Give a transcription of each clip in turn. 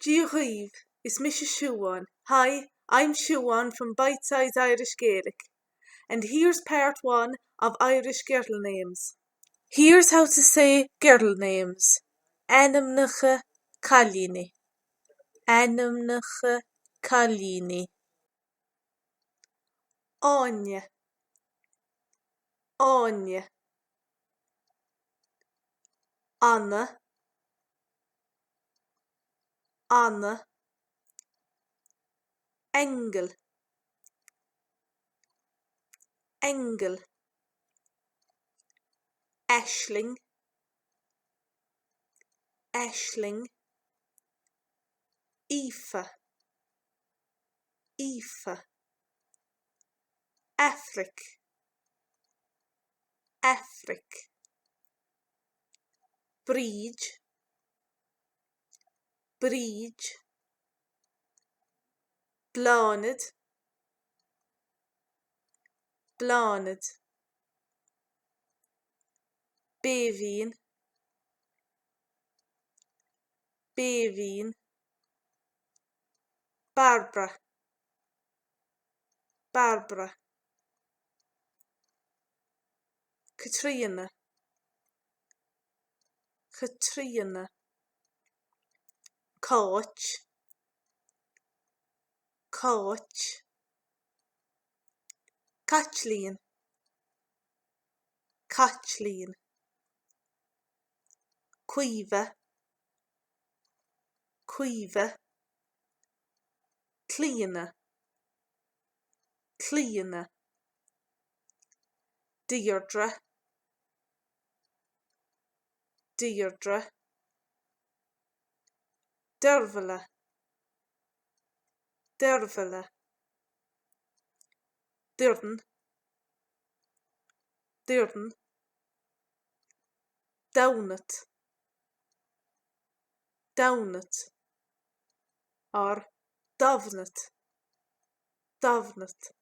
Díoghaibh, is Mrs. Siobhan. Hi, I'm Siobhan from Bite Size Irish Gaelic, and here's part one of Irish girl names. Here's how to say girl names. Anamnacha Kalini. Anamnacha Kalini. Áine. Áine. Anna. Anna. Aingeal. Aingeal. Aisling. Aisling. Aoife. Aoife. Afric. Afric. Bríd. Bríd. Blánid. Blánid. Bévín. Bévín. Barbara. Barbara. Katrina. Katrina. Coach. Coach. Kathleen. Kathleen. Cuive. Cuive. Cleana. Cleana. Deirdre. Deirdre. Dervla. Dervla. Dirden. Dirden. Downit. Downit. Or Dovnit. Dovnit.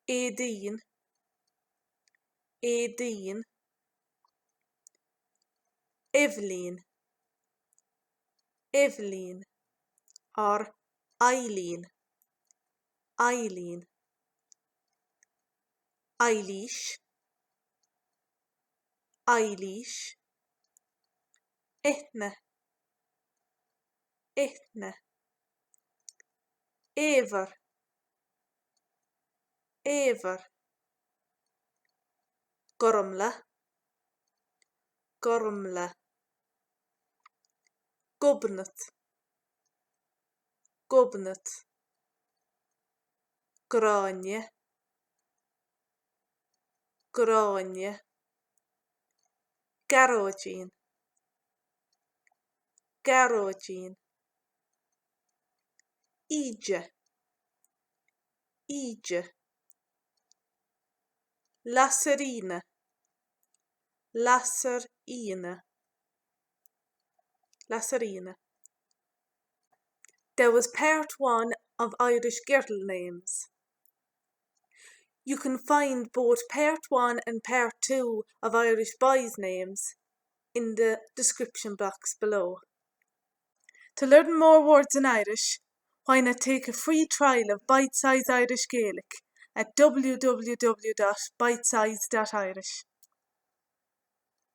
Édín. Édín. Evelyn. Evelyn. Or Eileen. Eileen. Eilish. Eilish. Etna. Etna. Ever. Ever. Gormla. Gormla. Gobnat. Gobnat. Grania. Grania. Garogene. Garogene. Ige. Ige. Lasserina. Lasserina. Lasserina. There was part one of Irish girl names. You can find both part one and part two of Irish boys' names in the description box below. To learn more words in Irish, why not take a free trial of Bite Size Irish Gaelic at www.bitesize.irish.